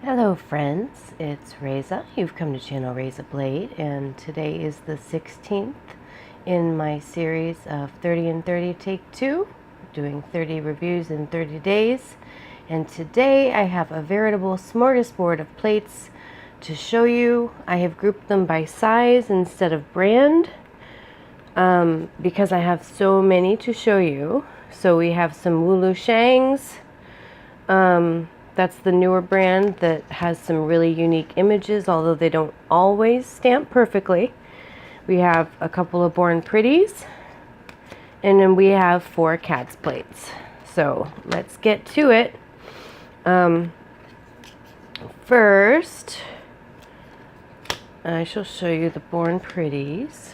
Hello friends, it's Reza. You've come to channel Reza Blade, and today is the 16th in my series of 30 and 30 take 2, doing 30 reviews in 30 days. And today I have a veritable smorgasbord of plates to show you. I have grouped them by size instead of brand because I have so many to show you. So we have some Wulu Shangs. That's the newer brand that has some really unique images, although they don't always stamp perfectly. We have a couple of Born Pretties, and then we have 4 KADS plates. So let's get to it. First, I shall show you the Born Pretties.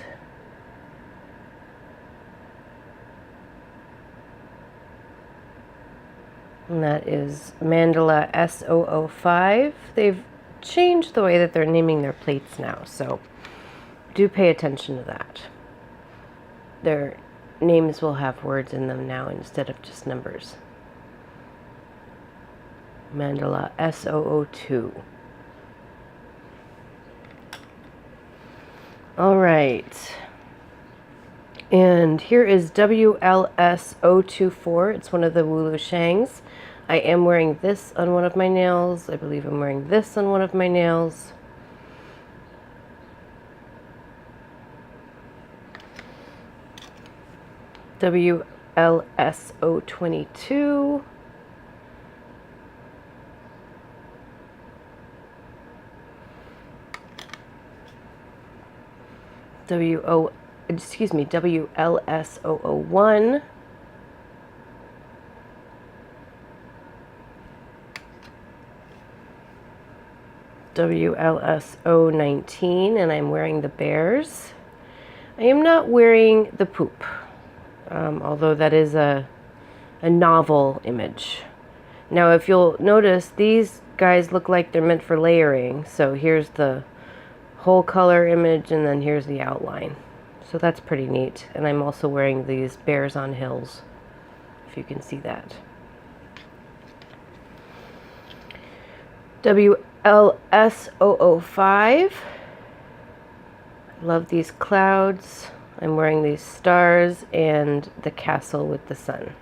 And that is Mandala S005. They've changed the way that they're naming their plates now, so do pay attention to that. Their names will have words in them now instead of just numbers. Mandala S002. All right. And here is WLS024. It's one of the Wulu Shangs. I am wearing this on one of my nails. I believe I'm wearing this on one of my nails. WLS022. WLS001. WLS019, and I'm wearing the bears. I am not wearing the poop, although that is a novel image. Now, if you'll notice, these guys look like they're meant for layering. So here's the whole color image, and then here's the outline. So that's pretty neat. And I'm also wearing these bears on hills, if you can see that. WLS005. Love these clouds. I'm wearing these stars and the castle with the sun.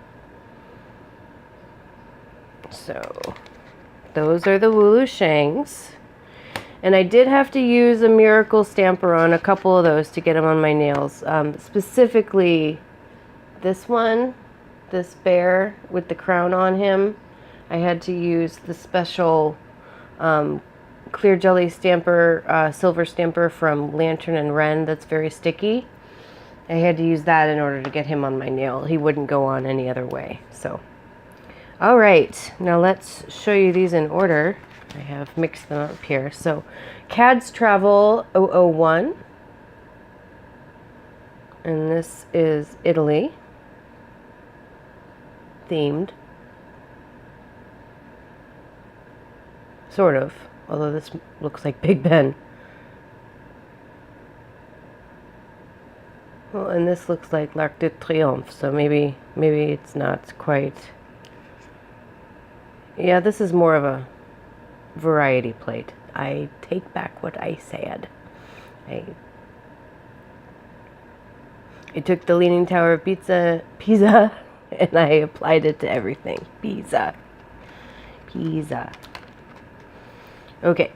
So those are the Wulu Shangs. And I did have to use a miracle stamper on a couple of those to get them on my nails. Specifically this one, this bear with the crown on him. I had to use the special clear jelly stamper, silver stamper from Lantern and Wren that's very sticky. I had to use that in order to get him on my nail. He wouldn't go on any other way. So, all right, now let's show you these in order. I have mixed them up here. So, KADS Travel 001, and this is Italy themed, sort of, although this looks like Big Ben. Well, and this looks like l'Arc de Triomphe, so maybe it's not quite. Yeah, this is more of a variety plate. I take back what I said. I took the Leaning Tower of Pisa, and I applied it to everything. Pisa. Okay,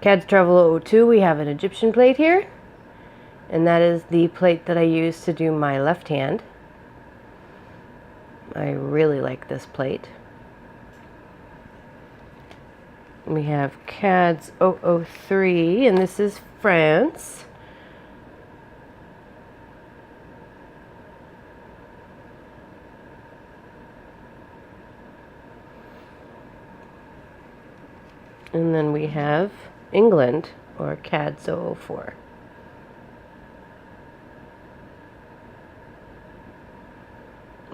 KADS Travel 002, we have an Egyptian plate here, and that is the plate that I use to do my left hand. I really like this plate. We have KADS 003, and this is France. And then we have England, or KADS 004.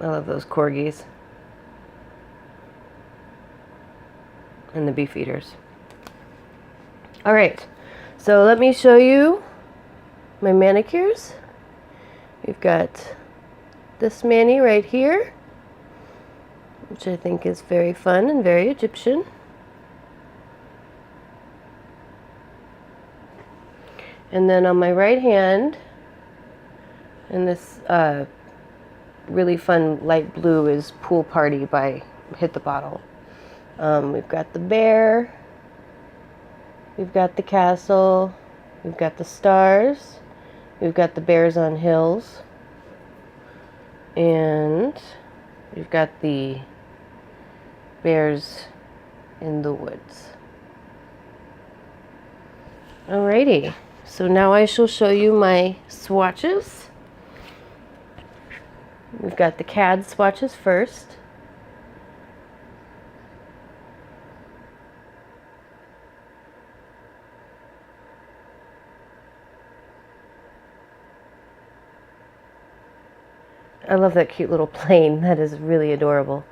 I love those corgis. And the beef eaters. All right, so let me show you my manicures. We've got this mani right here, which I think is very fun and very Egyptian. And then on my right hand, and this really fun light blue is Pool Party by Hit the Bottle. We've got the bear, we've got the castle, we've got the stars, we've got the bears on hills, and we've got the bears in the woods. Alrighty, so now I shall show you my swatches. We've got the KADS swatches first. I love that cute little plane. That is really adorable.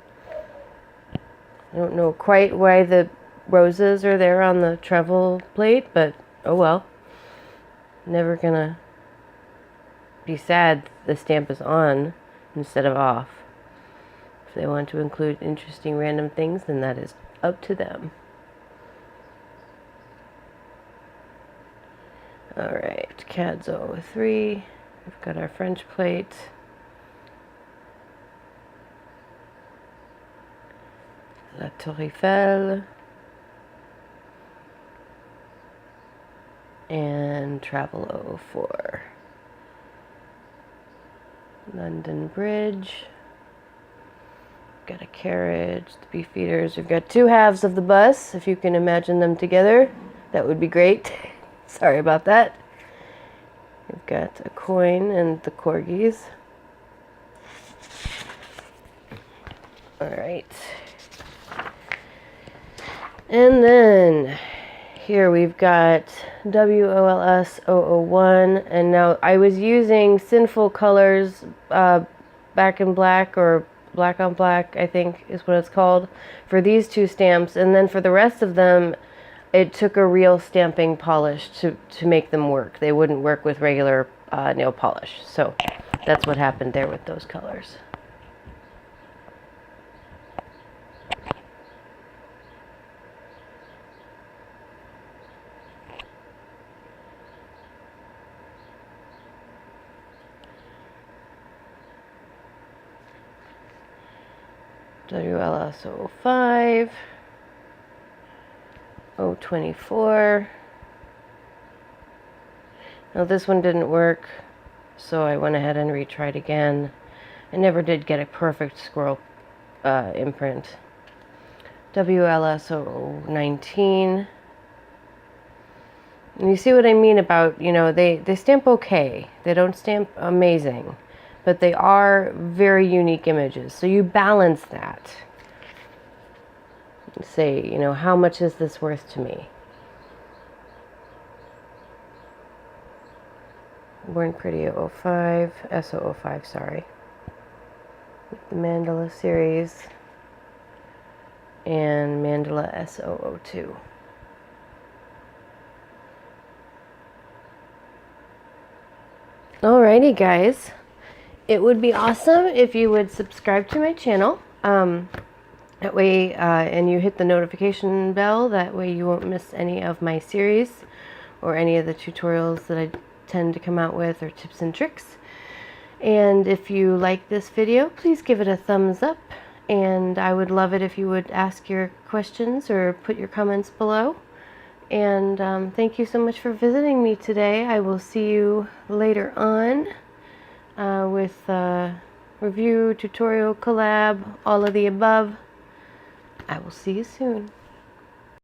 I don't know quite why the roses are there on the travel plate, but oh well. Never gonna be sad the stamp is on instead of off. If they want to include interesting random things, then that is up to them. Alright, KADS 003. We've got our French plate. La Tour Eiffel. And Travel 04. London Bridge. Got a carriage, the beef eaters. We've got two halves of the bus. If you can imagine them together, that would be great. Sorry about that. We've got a coin and the corgis. Alright. And then here we've got WOLS 001, and now I was using Sinful Colors Back in Black, or Black on Black, I think is what it's called, for these two stamps, and then for the rest of them it took a real stamping polish to make them work. They wouldn't work with regular nail polish, so that's what happened there with those colors. WLS 005, 024. Now this one didn't work, so I went ahead and retried again. I never did get a perfect squirrel imprint. WLS 019. And you see what I mean about, you know, they stamp okay. They don't stamp amazing, but they are very unique images. So you balance that. Say, you know, how much is this worth to me? Born Pretty 05, SO05, sorry. The Mandala series and Mandala SO02. Alrighty guys, it would be awesome if you would subscribe to my channel. That way, and you hit the notification bell, that way you won't miss any of my series or any of the tutorials that I tend to come out with, or tips and tricks. And if you like this video, please give it a thumbs up, and I would love it if you would ask your questions or put your comments below. And thank you so much for visiting me today. I will see you later on with review, tutorial, collab, all of the above. I will see you soon.